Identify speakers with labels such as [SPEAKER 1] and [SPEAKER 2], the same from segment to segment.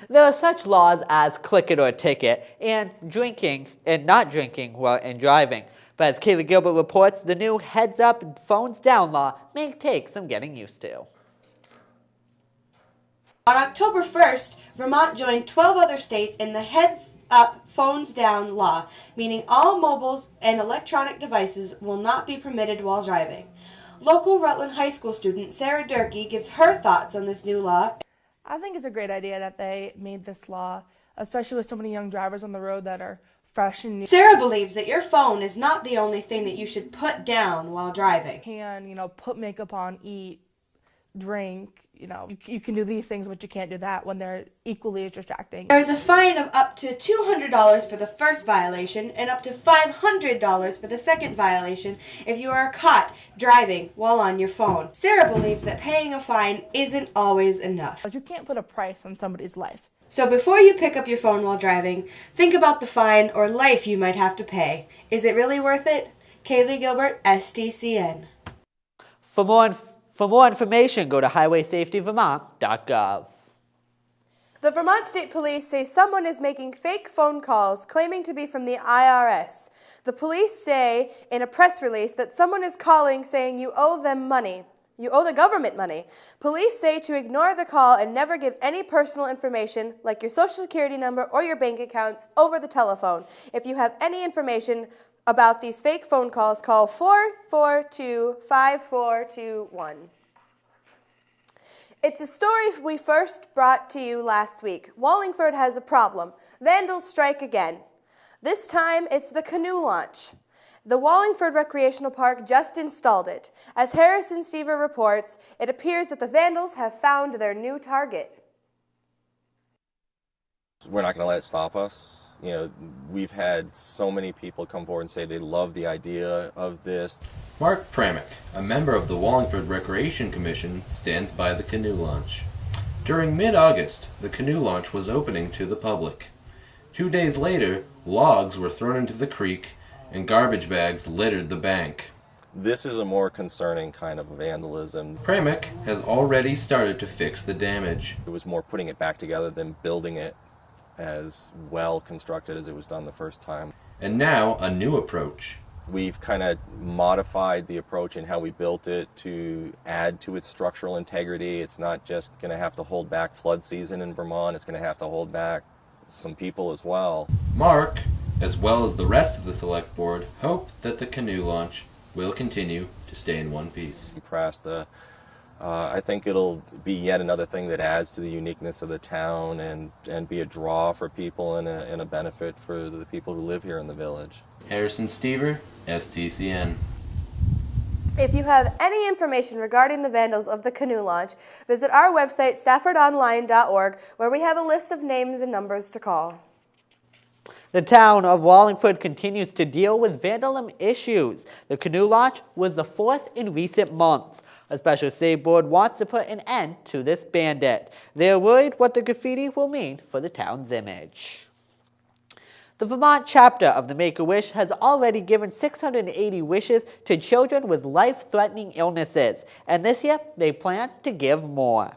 [SPEAKER 1] There are such laws as click it or ticket and drinking and not drinking while and driving. But as Kaylee Gilbert reports, the new heads up, phones down law may take some getting used to.
[SPEAKER 2] On October 1st, Vermont joined 12 other states in the Heads Up, Phones Down law, meaning all mobiles and electronic devices will not be permitted while driving. Local Rutland High School student Sarah Durkee gives her thoughts on this new law.
[SPEAKER 3] I think it's a great idea that they made this law, especially with so many young drivers on the road that are fresh and new.
[SPEAKER 2] Sarah believes that your phone is not the only thing that you should put down while driving.
[SPEAKER 3] You can, put makeup on, eat, drink. You can do these things, but you can't do that when they're equally as distracting.
[SPEAKER 2] There is a fine of up to $200 for the first violation and up to $500 for the second violation if you are caught driving while on your phone. Sarah believes that paying a fine isn't always enough.
[SPEAKER 3] But you can't put a price on somebody's life.
[SPEAKER 2] So before you pick up your phone while driving, think about the fine or life you might have to pay. Is it really worth it? Kaylee Gilbert, STCN.
[SPEAKER 1] For more information, go to highwaysafetyvermont.gov.
[SPEAKER 2] The Vermont State Police say someone is making fake phone calls claiming to be from the IRS. The police say in a press release that someone is calling saying you owe them money. You owe the government money. Police say to ignore the call and never give any personal information like your social security number or your bank accounts over the telephone. If you have any information about these fake phone calls, call 442-5421. It's a story we first brought to you last week. Wallingford has a problem. Vandals strike again. This time, it's the canoe launch. The Wallingford Recreational Park just installed it. As Harrison Stever reports, it appears that the vandals have found their new target.
[SPEAKER 4] We're not going to let it stop us. We've had so many people come forward and say they love the idea of this.
[SPEAKER 5] Mark Pramick, a member of the Wallingford Recreation Commission, stands by the canoe launch. During mid-August, the canoe launch was opening to the public. 2 days later, logs were thrown into the creek and garbage bags littered the bank.
[SPEAKER 4] This is a more concerning kind of vandalism.
[SPEAKER 5] Pramick has already started to fix the damage.
[SPEAKER 4] It was more putting it back together than building it as well constructed as it was done the first time.
[SPEAKER 5] And now a new approach.
[SPEAKER 4] We've kind of modified the approach in how we built it to add to its structural integrity. It's not just going to have to hold back flood season in Vermont, it's going to have to hold back some people as well.
[SPEAKER 5] Mark, as well as the rest of the select board, hope that the canoe launch will continue to stay in one piece.
[SPEAKER 4] I think it'll be yet another thing that adds to the uniqueness of the town and be a draw for people and a benefit for the people who live here in the village.
[SPEAKER 5] Harrison Stever, STCN.
[SPEAKER 2] If you have any information regarding the vandals of the canoe launch, visit our website, staffordonline.org, where we have a list of names and numbers to call.
[SPEAKER 1] The town of Wallingford continues to deal with vandalism issues. The canoe launch was the fourth in recent months. A special city board wants to put an end to this bandit. They are worried what the graffiti will mean for the town's image. The Vermont chapter of the Make-A-Wish has already given 680 wishes to children with life-threatening illnesses, and this year they plan to give more.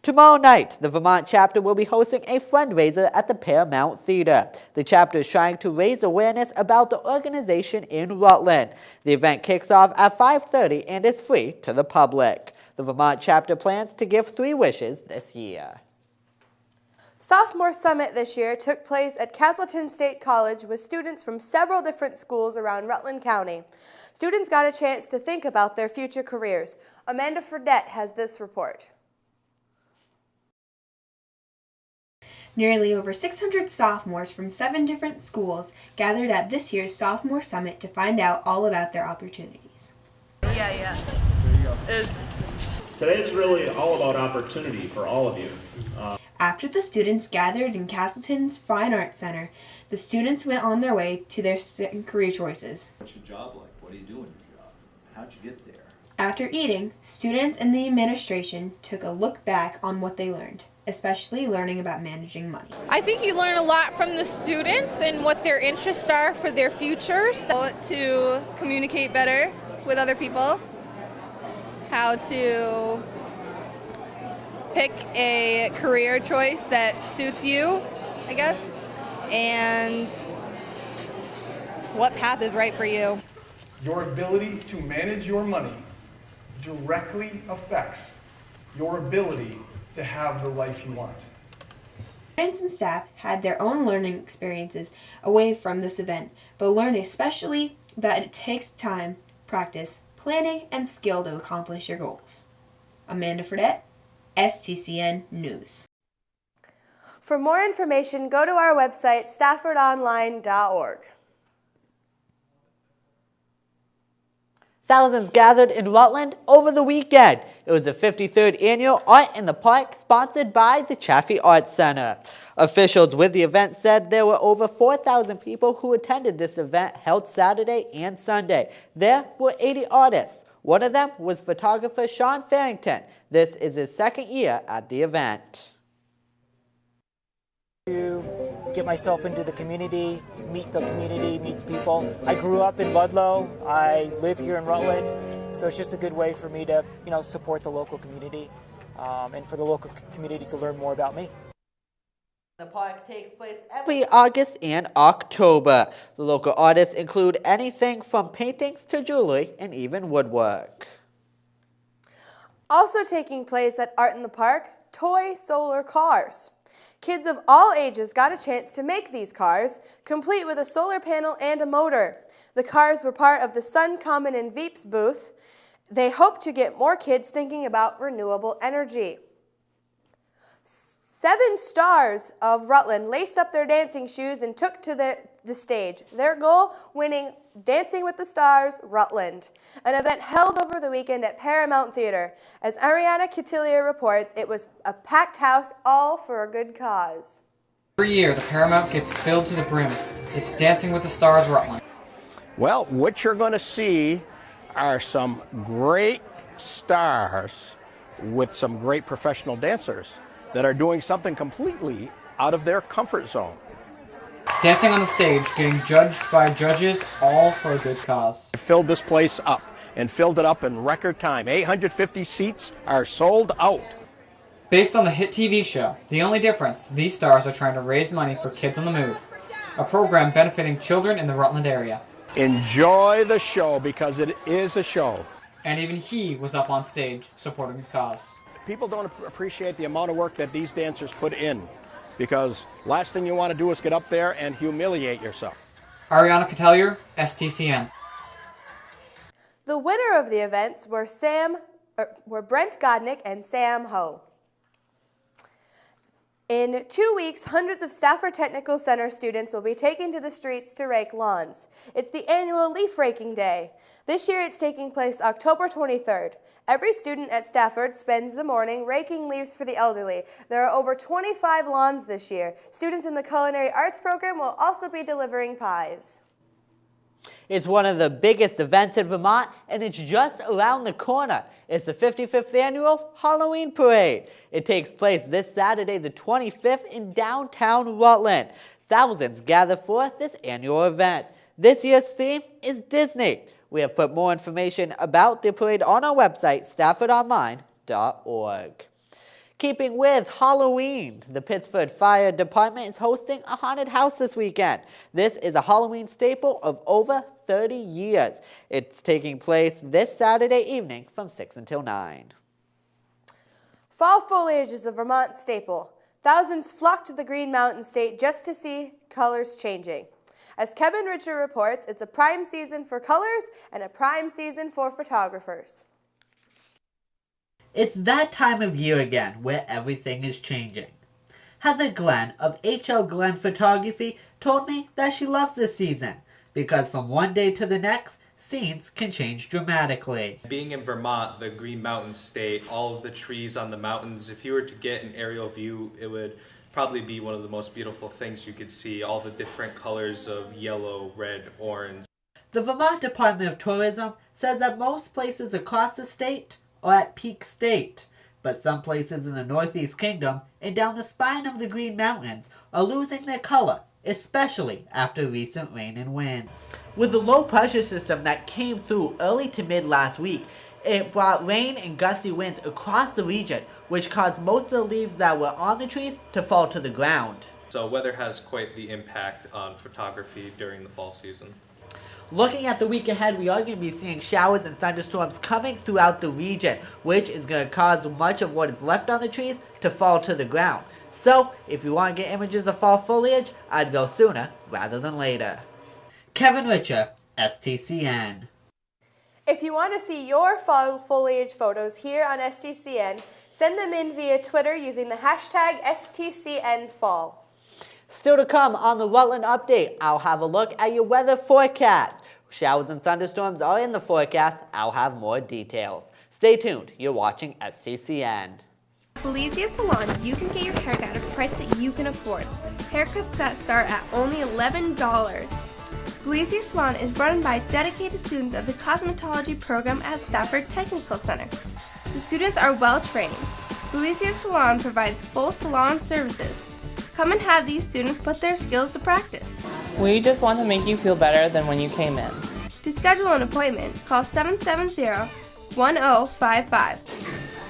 [SPEAKER 1] Tomorrow night, the Vermont chapter will be hosting a fundraiser at the Paramount Theater. The chapter is trying to raise awareness about the organization in Rutland. The event kicks off at 5:30 and is free to the public. The Vermont chapter plans to give 3 wishes this year.
[SPEAKER 2] Sophomore Summit this year took place at Castleton State College with students from several different schools around Rutland County. Students got a chance to think about their future careers. Amanda Fredette has this report.
[SPEAKER 6] Nearly over 600 sophomores from 7 different schools gathered at this year's Sophomore Summit to find out all about their opportunities.
[SPEAKER 3] Yeah.
[SPEAKER 7] Today is really all about opportunity for all of you.
[SPEAKER 6] After the students gathered in Castleton's Fine Arts Center, the students went on their way to their career choices.
[SPEAKER 8] What's your job like? What do you do in your job? How'd you get there?
[SPEAKER 6] After eating, students and the administration took a look back on what they learned, especially learning about managing money.
[SPEAKER 9] I think you learn a lot from the students and what their interests are for their futures.
[SPEAKER 10] To communicate better with other people, how to pick a career choice that suits you, I guess, and what path is right for you.
[SPEAKER 11] Your ability to manage your money directly affects your ability to have the life you want.
[SPEAKER 6] Parents and staff had their own learning experiences away from this event, but learned especially that it takes time, practice, planning, and skill to accomplish your goals. Amanda Fredette, STCN News.
[SPEAKER 2] For more information, go to our website, staffordonline.org.
[SPEAKER 1] Thousands gathered in Rutland over the weekend. It was the 53rd annual Art in the Park sponsored by the Chaffee Arts Center. Officials with the event said there were over 4,000 people who attended this event held Saturday and Sunday. There were 80 artists. One of them was photographer Sean Farrington. This is his second year at the event.
[SPEAKER 12] To get myself into the community, meet the people. I grew up in Ludlow. I live here in Rutland, so it's just a good way for me to, support the local community and for the local community to learn more about me.
[SPEAKER 1] The park takes place every August and October. The local artists include anything from paintings to jewelry and even woodwork.
[SPEAKER 2] Also taking place at Art in the Park, toy solar cars. Kids of all ages got a chance to make these cars, complete with a solar panel and a motor. The cars were part of the Sun Common and Veeps booth. They hope to get more kids thinking about renewable energy. 7 stars of Rutland laced up their dancing shoes and took to the stage. Their goal, winning Dancing with the Stars Rutland, an event held over the weekend at Paramount Theater. As Ariana Cotillier reports, it was a packed house, all for a good cause.
[SPEAKER 13] Every year, the Paramount gets filled to the brim. It's Dancing with the Stars Rutland.
[SPEAKER 14] Well, what you're going to see are some great stars with some great professional dancers that are doing something completely out of their comfort zone.
[SPEAKER 13] Dancing on the stage, getting judged by judges, all for a good cause.
[SPEAKER 14] Filled this place up and filled it up in record time. 850 seats are sold out.
[SPEAKER 13] Based on the hit TV show, the only difference, these stars are trying to raise money for Kids on the Move, a program benefiting children in the Rutland area.
[SPEAKER 14] Enjoy the show because it is a show.
[SPEAKER 13] And even he was up on stage supporting the cause.
[SPEAKER 14] People don't appreciate the amount of work that these dancers put in, because last thing you want to do is get up there and humiliate yourself.
[SPEAKER 13] Ariana Cotillier, STCN.
[SPEAKER 2] The winner of the events were Brent Godnick and Sam Ho. In 2 weeks, hundreds of Stafford Technical Center students will be taken to the streets to rake lawns. It's the annual Leaf Raking Day. This year it's taking place October 23rd. Every student at Stafford spends the morning raking leaves for the elderly. There are over 25 lawns this year. Students in the Culinary Arts program will also be delivering pies.
[SPEAKER 1] It's one of the biggest events in Vermont, and it's just around the corner. It's the 55th annual Halloween Parade. It takes place this Saturday, the 25th, in downtown Rutland. Thousands gather for this annual event. This year's theme is Disney. We have put more information about the parade on our website, staffordonline.org. Keeping with Halloween, the Pittsford Fire Department is hosting a haunted house this weekend. This is a Halloween staple of over 30 years. It's taking place this Saturday evening from 6 until 9.
[SPEAKER 2] Fall foliage is a Vermont staple. Thousands flock to the Green Mountain State just to see colors changing. As Kevin Richer reports, it's a prime season for colors and a prime season for photographers.
[SPEAKER 1] It's that time of year again where everything is changing. Heather Glenn of HL Glenn Photography told me that she loves this season because from one day to the next, scenes can change dramatically.
[SPEAKER 15] Being in Vermont, the Green Mountain State, all of the trees on the mountains, if you were to get an aerial view, it would probably be one of the most beautiful things you could see, all the different colors of yellow, red, orange.
[SPEAKER 1] The Vermont Department of Tourism says that most places across the state are at peak state, but some places in the Northeast Kingdom and down the spine of the Green Mountains are losing their color, especially after recent rain and winds. With the low pressure system that came through early to mid last week, It brought rain and gusty winds across the region, which caused most of the leaves that were on the trees to fall to the ground.
[SPEAKER 15] So weather has quite the impact on photography during the fall season.
[SPEAKER 1] Looking at the week ahead, we are going to be seeing showers and thunderstorms coming throughout the region, which is going to cause much of what is left on the trees to fall to the ground. So, if you want to get images of fall foliage, I'd go sooner rather than later. Kevin Richer, STCN.
[SPEAKER 2] If you want to see your fall foliage photos here on STCN, send them in via Twitter using the hashtag STCNFall.
[SPEAKER 1] Still to come on the Rutland Update, I'll have a look at your weather forecast. Showers and thunderstorms are in the forecast. I'll have more details. Stay tuned. You're watching STCN.
[SPEAKER 16] Belizia Salon, you can get your hair at a price that you can afford. Haircuts that start at only $11. Belizia Salon is run by dedicated students of the cosmetology program at Stafford Technical Center. The students are well trained. Belizia Salon provides full salon services. Come and have these students put their skills to practice.
[SPEAKER 17] We just want to make you feel better than when you came in.
[SPEAKER 16] To schedule an appointment, call 770-1055.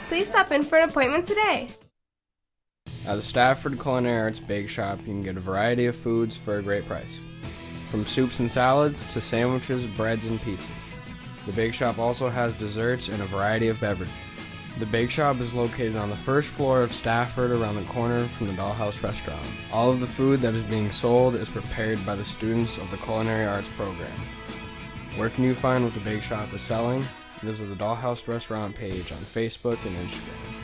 [SPEAKER 16] Please stop in for an appointment today.
[SPEAKER 18] At the Stafford Culinary Arts Bake Shop, you can get a variety of foods for a great price. From soups and salads to sandwiches, breads, and pizzas. The bake shop also has desserts and a variety of beverages. The bake shop is located on the first floor of Stafford around the corner from the Dollhouse Restaurant. All of the food that is being sold is prepared by the students of the Culinary Arts program. Where can you find what the bake shop is selling? Visit the Dollhouse Restaurant page on Facebook and Instagram.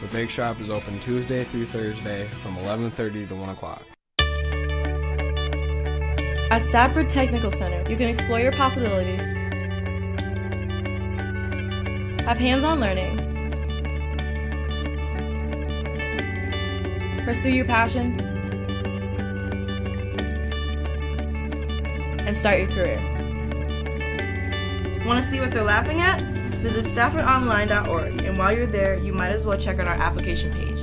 [SPEAKER 18] The bake shop is open Tuesday through Thursday from 11:30 to 1 o'clock.
[SPEAKER 19] At Stafford Technical Center, you can explore your possibilities, have hands-on learning, pursue your passion, and start your career. Want to see what they're laughing at? Visit staffordonline.org, and while you're there, you might as well check out our application page.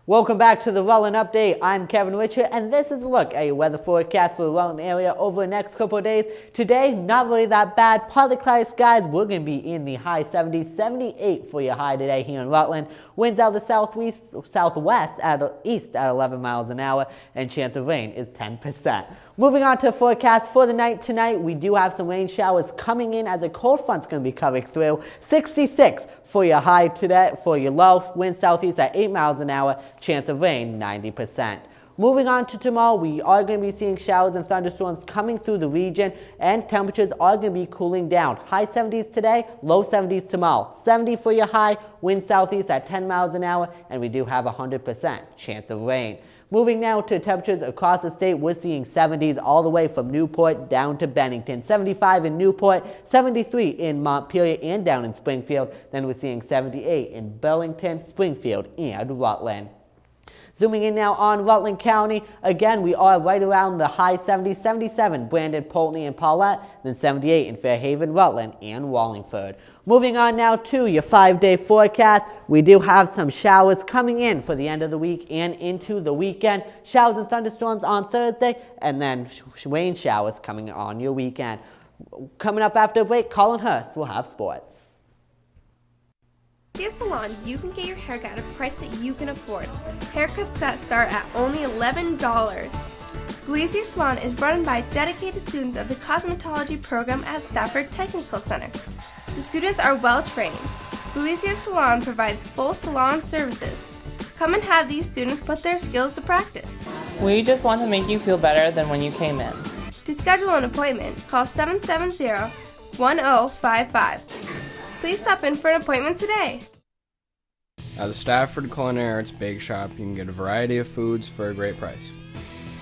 [SPEAKER 1] Welcome back to the Rutland Update. I'm Kevin Richer, and this is a look at your weather forecast for the Rutland area over the next couple of days. Today, not really that bad. Partly cloudy skies. We're going to be in the high 70s, 78 for your high today here in Rutland. Winds out of the southwest at east at 11 miles an hour, and chance of rain is 10%. Moving on to the forecast for the night tonight, we do have some rain showers coming in as a cold front's going to be coming through. 66 for your high today, for your low, wind southeast at 8 miles an hour, chance of rain 90%. Moving on to tomorrow, we are going to be seeing showers and thunderstorms coming through the region, and temperatures are going to be cooling down. High 70s today, low 70s tomorrow. 70 for your high, wind southeast at 10 miles an hour, and we do have 100% chance of rain. Moving now to temperatures across the state, we're seeing 70s all the way from Newport down to Bennington. 75 in Newport, 73 in Montpelier and down in Springfield. Then we're seeing 78 in Burlington, Springfield, and Rutland. Zooming in now on Rutland County, again, we are right around the high 70s, 77 Brandon, Poultney, and Paulette, then 78 in Fairhaven, Rutland, and Wallingford. Moving on now to your 5-day forecast, we do have some showers coming in for the end of the week and into the weekend. Showers and thunderstorms on Thursday, and then rain showers coming on your weekend. Coming up after a break, Colin Hurst will have sports.
[SPEAKER 16] Belizia Salon, you can get your haircut at a price that you can afford. Haircuts that start at only $11. Belizia Salon is run by dedicated students of the cosmetology program at Stafford Technical Center. The students are well trained. Belizia Salon provides full salon services. Come and have these students put their skills to practice.
[SPEAKER 17] We just want to make you feel better than when you came in.
[SPEAKER 16] To schedule an appointment, call 770-1055. Please stop in for an appointment today.
[SPEAKER 18] At the Stafford Culinary Arts Bake Shop, you can get a variety of foods for a great price.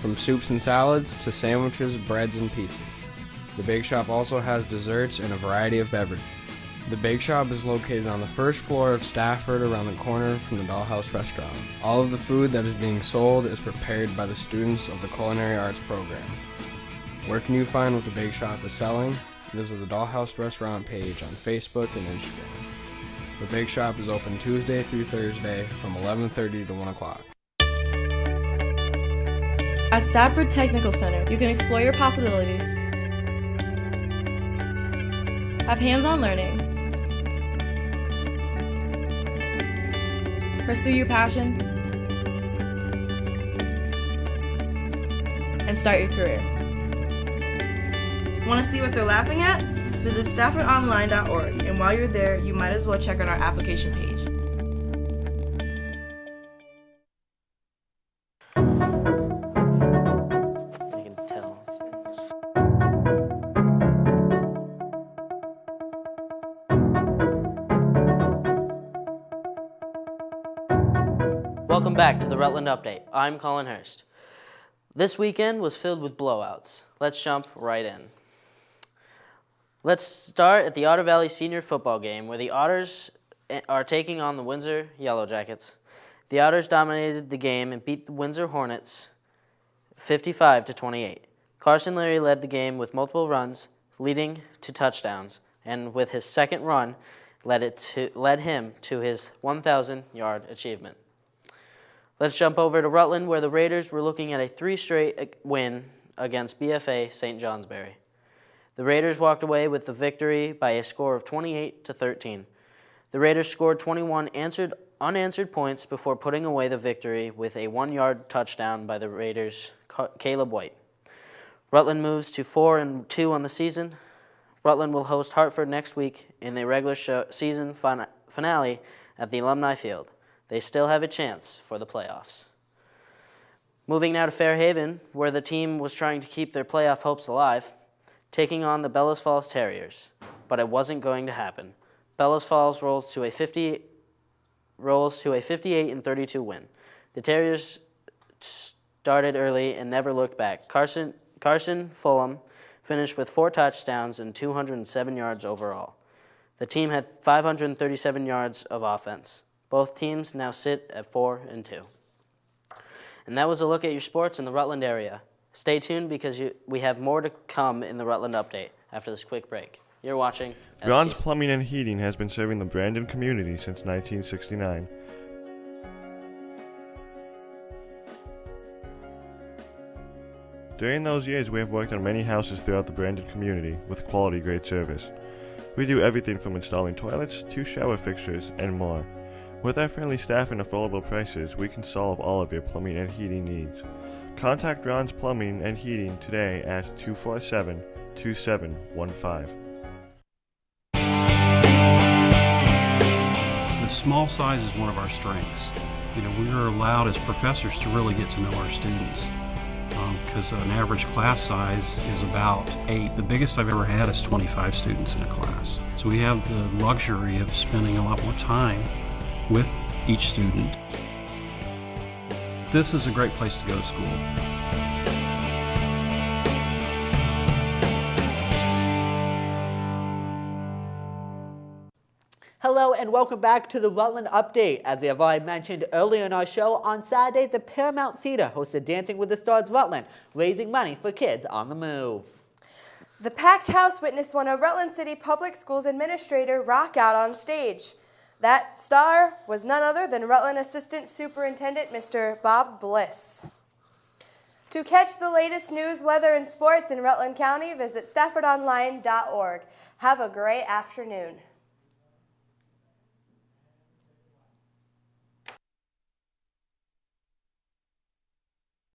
[SPEAKER 18] From soups and salads to sandwiches, breads, and pizzas. The bake shop also has desserts and a variety of beverages. The bake shop is located on the first floor of Stafford around the corner from the Dollhouse Restaurant. All of the food that is being sold is prepared by the students of the Culinary Arts program. Where can you find what the Bake Shop is selling? Visit the Dollhouse Restaurant page on Facebook and Instagram. The Bake Shop is open Tuesday through Thursday from 11:30 to 1 o'clock.
[SPEAKER 19] At Stafford Technical Center, you can explore your possibilities, have hands-on learning, pursue your passion, and start your career. Want to see what they're laughing at? Visit StaffordOnline.org, and while you're there, you might as well check out our application page.
[SPEAKER 1] You can tell. Welcome back to the Rutland Update. I'm Colin Hurst. This weekend was filled with blowouts. Let's jump right in. Let's start at the Otter Valley Senior Football game, where the Otters are taking on the Windsor Yellow Jackets. The Otters dominated the game and beat the Windsor Hornets 55-28. Carson Leary led the game with multiple runs, leading to touchdowns, and with his second run, led him to his 1,000-yard achievement. Let's jump over to Rutland, where the Raiders were looking at a 3-straight win against BFA St. Johnsbury. The Raiders walked away with the victory by a score of 28-13. The Raiders scored 21 unanswered points before putting away the victory with a 1-yard touchdown by the Raiders' Caleb White. Rutland moves to 4-2 on the season. Rutland will host Hartford next week in the regular season finale at the Alumni Field. They still have a chance for the playoffs. Moving now to Fairhaven, where the team was trying to keep their playoff hopes alive, taking on the Bellows Falls Terriers, but it wasn't going to happen. Bellows Falls rolls to a 58-32 win. The Terriers started early and never looked back. Carson Fulham finished with 4 touchdowns and 207 yards overall. The team had 537 yards of offense. Both teams now sit at 4-2. And that was a look at your sports in the Rutland area. Stay tuned because we have more to come in the Rutland Update after this quick break. You're watching
[SPEAKER 20] Ron's Plumbing and Heating has been serving the Brandon community since 1969. During those years, we have worked on many houses throughout the Brandon community with quality great service. We do everything from installing toilets to shower fixtures and more. With our friendly staff and affordable prices, we can solve all of your plumbing and heating needs. Contact Ron's Plumbing and Heating today at 247-2715.
[SPEAKER 21] The small size is one of our strengths. We are allowed as professors to really get to know our students because an average class size is about 8. The biggest I've ever had is 25 students in a class. So we have the luxury of spending a lot more time with each student. This is a great place to go to school.
[SPEAKER 1] Hello and welcome back to the Rutland Update. As we have already mentioned earlier in our show, on Saturday, the Paramount Theater hosted Dancing with the Stars Rutland, raising money for kids on the move.
[SPEAKER 2] The packed house witnessed one of Rutland City Public Schools administrator rock out on stage. That star was none other than Rutland Assistant Superintendent Mr. Bob Bliss. To catch the latest news, weather, and sports in Rutland County, visit StaffordOnline.org. Have a great afternoon.